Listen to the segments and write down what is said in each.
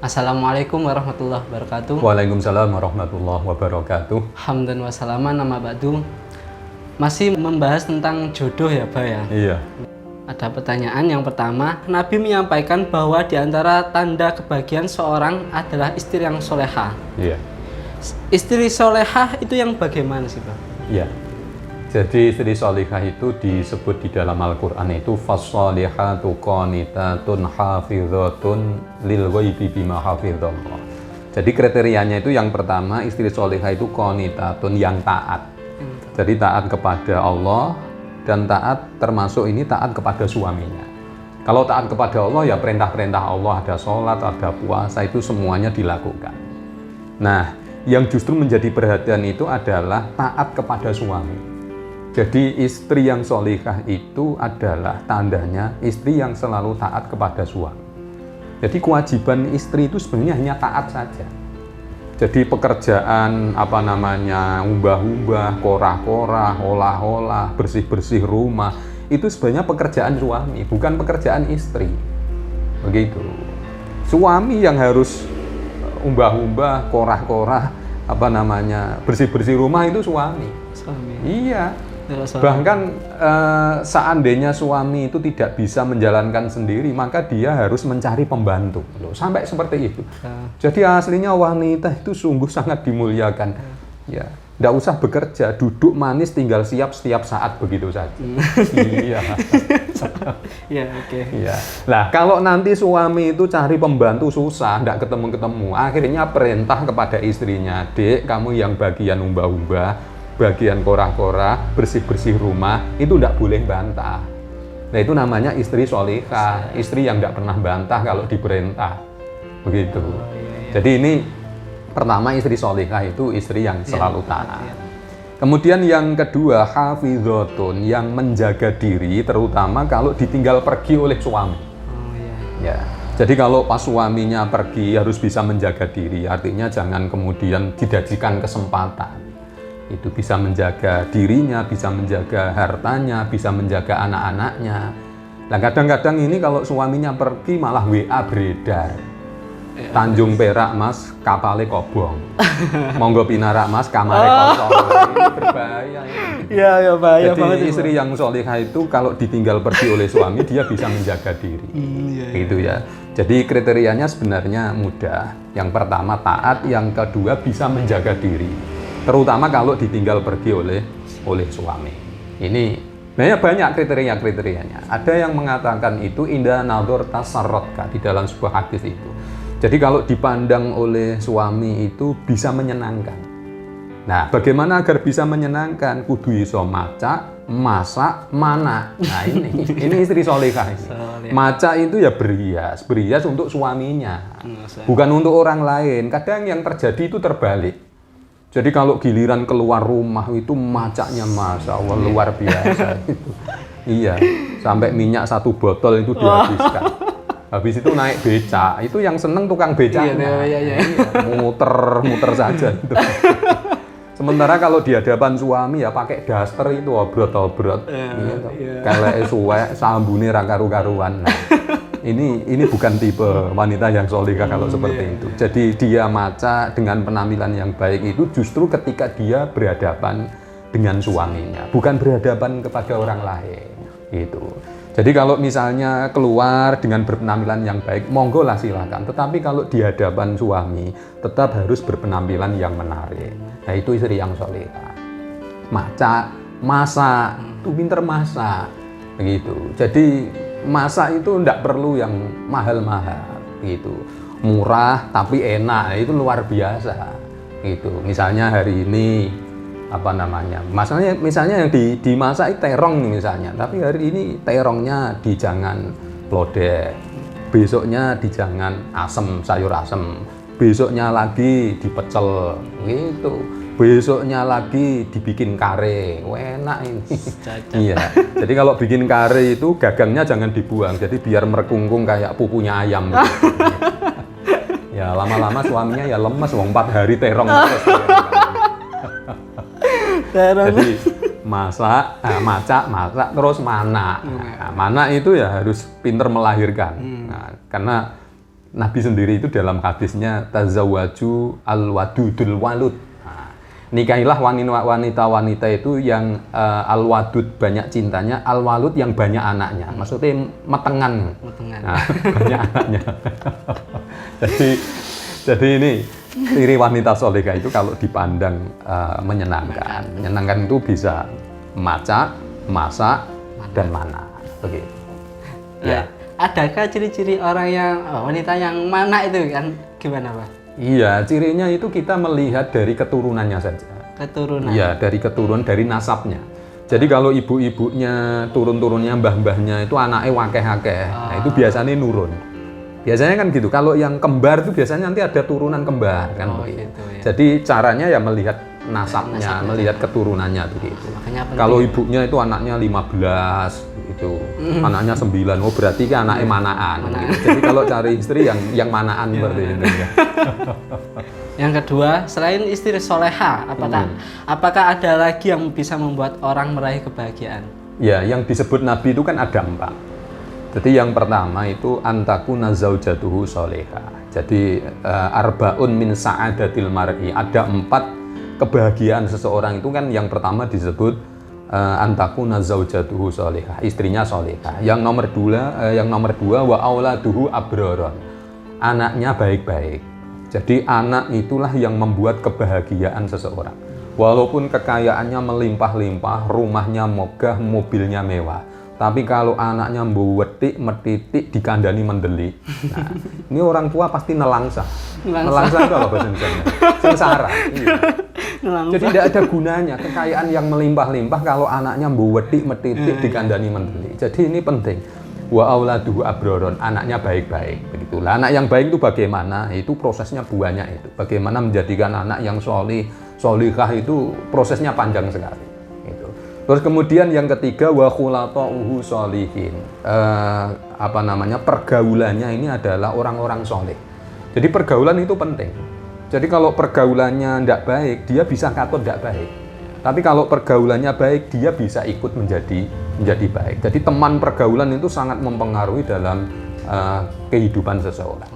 Assalamualaikum warahmatullahi wabarakatuh. Waalaikumsalam warahmatullahi wabarakatuh. Hamdan wa salaman nama ba'du. Masih membahas tentang jodoh ya, Pak ya. Iya. Ada pertanyaan yang pertama, Nabi menyampaikan bahwa di antara tanda kebahagiaan seorang adalah istri yang solehah. Iya. Istri solehah itu yang bagaimana sih, Pak? Iya. Jadi istri solihah itu disebut di dalam Al-Quran itu fassolihatu qanitatun hafizatun lil ghaibi bima hafizallah. Jadi kriterianya itu yang pertama, istri solihah itu qanitatun, yang taat. Jadi taat kepada Allah dan taat termasuk ini taat kepada suaminya. Kalau taat kepada Allah ya perintah-perintah Allah, ada sholat, ada puasa, itu semuanya dilakukan. Nah, yang justru menjadi perhatian itu adalah taat kepada suami. Jadi istri yang solihah itu adalah tandanya istri yang selalu taat kepada suami. Jadi kewajiban istri itu sebenarnya hanya taat saja. Jadi pekerjaan umbah-umbah, korah-korah, olah-olah, bersih-bersih rumah, itu sebenarnya pekerjaan suami, bukan pekerjaan istri. Begitu. Suami yang harus umbah-umbah, korah-korah, bersih-bersih rumah itu suami. Iya. Bahkan seandainya suami itu tidak bisa menjalankan sendiri, maka dia harus mencari pembantu. Loh, sampai seperti itu. Jadi aslinya wanita itu sungguh sangat dimuliakan. Ya, tidak usah bekerja, duduk manis tinggal siap setiap saat begitu saja. Iya. Iya, oke. Iya. Nah, kalau nanti suami itu cari pembantu susah, tidak ketemu-ketemu, akhirnya perintah kepada istrinya, "Dek, kamu yang bagian umbah-umbah, bagian korah-korah, bersih-bersih rumah, itu tidak boleh bantah." Nah, itu namanya istri solihah, istri yang tidak pernah bantah kalau diperintah. Begitu. Jadi ini pertama, istri solihah itu istri yang selalu taat. Kemudian yang kedua, hafizatun, yang menjaga diri, terutama kalau ditinggal pergi oleh suami. Ya. Jadi kalau pas suaminya pergi harus bisa menjaga diri, artinya jangan kemudian didajikan kesempatan. Itu bisa menjaga dirinya, bisa menjaga hartanya, bisa menjaga anak-anaknya. Nah, kadang-kadang ini kalau suaminya pergi malah WA beredar. Tanjung Perak Mas, kapale kobong. Monggo pinarak Mas, kamare kosong. Ini berbahaya ini. Iya, bahaya banget. Jadi istri yang solihah itu kalau ditinggal pergi oleh suami, dia bisa menjaga diri. Gitu ya. Jadi kriterianya sebenarnya mudah. Yang pertama taat, yang kedua bisa menjaga diri. Terutama kalau ditinggal pergi oleh suami. Ini banyak kriteria-kriterianya. Ada yang mengatakan itu indah nadhor tasarrotka di dalam sebuah hadis itu. Jadi kalau dipandang oleh suami itu bisa menyenangkan. Nah, bagaimana agar bisa menyenangkan? Kudu iso maca, masak, mana. Nah, ini istri solihah ini. Maca itu ya berhias untuk suaminya, bukan untuk orang lain. Kadang yang terjadi itu terbalik. Jadi kalau giliran keluar rumah itu macaknya Masya Allah luar biasa. Iya, sampai minyak 1 botol itu dihabiskan. Habis itu naik becak, itu yang seneng tukang becaknya. Iya. Muter saja. Gitu. Sementara kalau di hadapan suami ya pakai daster itu obrot-obrot. Kelek suwek, sambune ra karu-karuan. Nah, ini bukan tipe wanita yang solihah kalau seperti itu. Jadi dia maca dengan penampilan yang baik itu justru ketika dia berhadapan dengan suaminya, bukan berhadapan kepada orang lain. Gitu. Jadi kalau misalnya keluar dengan berpenampilan yang baik, monggo lah silakan. Tetapi kalau di hadapan suami, tetap harus berpenampilan yang menarik. Nah, itu istri yang solihah. Maca, masak, itu pinter masak. Begitu. Jadi masak itu tidak perlu yang mahal-mahal. Gitu. Murah tapi enak, itu luar biasa. Gitu. Misalnya hari ini misalnya yang dimasak itu terong nih misalnya, tapi hari ini terongnya dijangan lodeh, besoknya dijangan asem, sayur asem, besoknya lagi dipecel gitu, besoknya lagi dibikin kare. Enak ini. Iya. Jadi kalau bikin kare itu gagangnya jangan dibuang, jadi biar merekungkung kayak pupunya ayam gitu. Ya lama-lama suaminya ya lemes, 4 hari terong terus. Jadi masak, terus mana. Nah, mana itu ya harus pinter melahirkan. Nah, karena Nabi sendiri itu dalam hadisnya tazawwaju al-wadudul walud. Nah, nikahilah wanita-wanita itu yang al-wadud banyak cintanya, al-walud yang banyak anaknya. Maksudnya metengan. Nah, banyak anaknya. jadi ini ciri wanita solehah itu kalau dipandang menyenangkan. Menyenangkan itu bisa masak, masak, dan mana. Begitu. Ya. Adakah ciri-ciri orang yang wanita yang mana itu kan gimana Pak? Iya, cirinya itu kita melihat dari keturunannya saja. Keturunan? Iya, dari keturunan, dari nasabnya. Jadi kalau ibu-ibunya, turun-turunnya, mbah-mbahnya itu anaknya wakeh-akeh, nah itu biasanya nurun. Biasanya kan gitu, kalau yang kembar itu biasanya nanti ada turunan kembar kan begitu. Gitu, ya. Jadi caranya ya melihat nasabnya, melihat keturunannya begitu. Kalau ibunya itu anaknya 15 itu, anaknya 9, oh berarti kan anaknya manaan. Gitu. Jadi kalau cari istri yang manaan seperti itu ya. Yang kedua, selain istri soleha, apakah ada lagi yang bisa membuat orang meraih kebahagiaan? Ya, yang disebut Nabi itu kan ada 4. Jadi yang pertama itu antakuna zaujatuhu soleha. Jadi arbaun min sa'adatil mar'i. Ada 4 kebahagiaan seseorang itu kan yang pertama disebut antakuna zaujatuhu soleha, istrinya soleha. Yang nomor dua wa auladuhu abroron. Anaknya baik-baik. Jadi anak itulah yang membuat kebahagiaan seseorang. Walaupun kekayaannya melimpah-limpah, rumahnya megah, mobilnya mewah, tapi kalau anaknya mbuwetik, metitik, dikandani mendelik, nah, ini orang tua pasti nelangsa. Nelangsa itu apa bahasa Indonesia? Sengsara. Iya. Jadi tidak ada gunanya kekayaan yang melimpah-limpah kalau anaknya mbuwetik, metitik, dikandani mendelik. Jadi ini penting. Wa auladuhu abroron, anaknya baik-baik. Begitulah. Anak yang baik itu bagaimana? Itu prosesnya banyak itu. Bagaimana menjadikan anak yang solihah itu prosesnya panjang sekali. Gitu. Terus kemudian yang ketiga wa khulatauhu sholihin. Pergaulannya ini adalah orang-orang soleh. Jadi pergaulan itu penting. Jadi kalau pergaulannya tidak baik, dia bisa katut tidak baik. Tapi kalau pergaulannya baik, dia bisa ikut menjadi baik. Jadi teman pergaulan itu sangat mempengaruhi dalam kehidupan seseorang.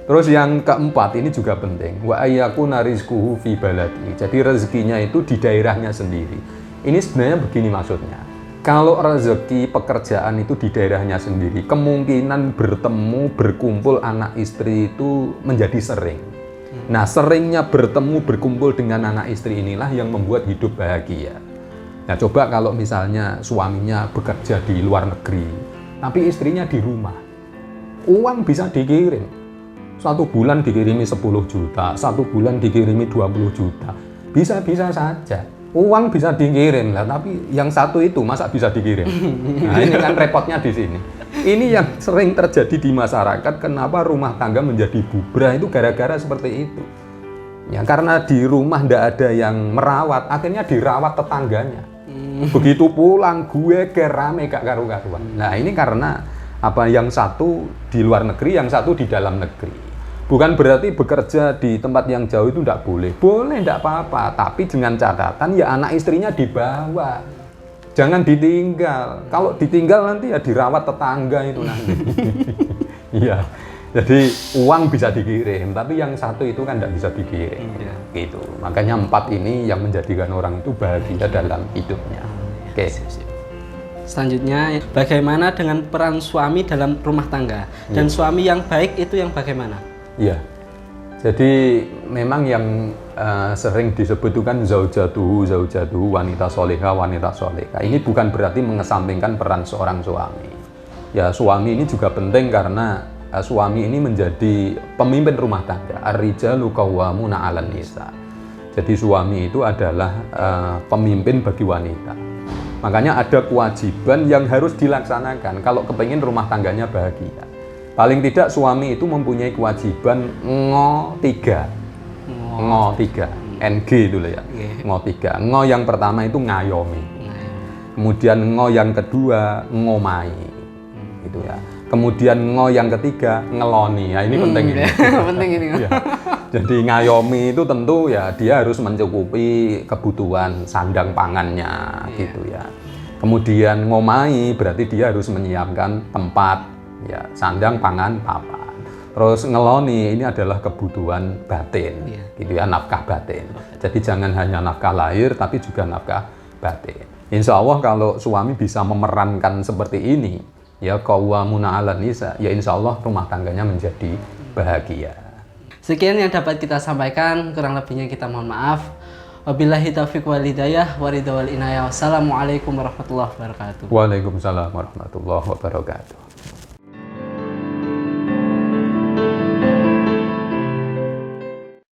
Terus yang keempat ini juga penting. Wa ayyakuna rizquhu fi baladi. Jadi rezekinya itu di daerahnya sendiri. Ini sebenarnya begini maksudnya. Kalau rezeki pekerjaan itu di daerahnya sendiri, kemungkinan bertemu, berkumpul anak istri itu menjadi sering. Nah, seringnya bertemu, berkumpul dengan anak istri inilah yang membuat hidup bahagia. Nah, coba kalau misalnya suaminya bekerja di luar negeri, tapi istrinya di rumah, uang bisa dikirim. 1 bulan dikirimi 10 juta, 1 bulan dikirimi 20 juta. Bisa-bisa saja. Uang bisa dikirim lah, tapi yang satu itu masa bisa dikirim? Nah, ini kan repotnya di sini. Ini yang sering terjadi di masyarakat, kenapa rumah tangga menjadi bubrah itu gara-gara seperti itu. Ya, karena di rumah ndak ada yang merawat, akhirnya dirawat tetangganya. Begitu pulang, gue rame gak karu-karuan. Nah, ini karena yang satu di luar negeri, yang satu di dalam negeri. Bukan berarti bekerja di tempat yang jauh itu ndak boleh. Boleh, ndak apa-apa, tapi dengan catatan ya anak istrinya dibawa. Jangan ditinggal. Kalau ditinggal nanti ya dirawat tetangga itu nanti. Iya. Jadi uang bisa dikirim, tapi yang satu itu kan tidak bisa dikirim. Gitu. Makanya 4 ini yang menjadikan orang itu bahagia dalam hidupnya. Oke. Selanjutnya, bagaimana dengan peran suami dalam rumah tangga? Dan suami yang baik itu yang bagaimana? Iya. Jadi memang yang sering disebut itu kan zaujatuhu, wanita solehah. Ini bukan berarti mengesampingkan peran seorang suami. Ya, suami ini juga penting karena suami ini menjadi pemimpin rumah tangga. Ar-rijalu qawwamuna 'alan nisa. Jadi suami itu adalah pemimpin bagi wanita. Makanya ada kewajiban yang harus dilaksanakan kalau kepingin rumah tangganya bahagia. Paling tidak suami itu mempunyai kewajiban ngo 3, NG itu ya, ngo 3. Ngo yang pertama itu ngayomi, kemudian ngo yang kedua ngomai, gitu ya. Kemudian ngo yang ketiga ngeloni. Nah, ini penting ini. Penting ini. Ya. Jadi ngayomi itu tentu ya dia harus mencukupi kebutuhan sandang pangannya, gitu ya. Kemudian ngomai berarti dia harus menyiapkan tempat, ya, sandang pangan papan. Terus ngeloni ini adalah kebutuhan batin, gitu ya, nafkah batin. Jadi jangan hanya nafkah lahir, tapi juga nafkah batin. Insya Allah kalau suami bisa memerankan seperti ini, ya qawwamuna 'alan nisa, ya insya Allah rumah tangganya menjadi bahagia. Sekian yang dapat kita sampaikan, kurang lebihnya kita mohon maaf. Wabillahi taufiq wal hidayah, waridha wal inayah. Wassalamualaikum warahmatullahi wabarakatuh. Waalaikumsalam warahmatullahi wabarakatuh.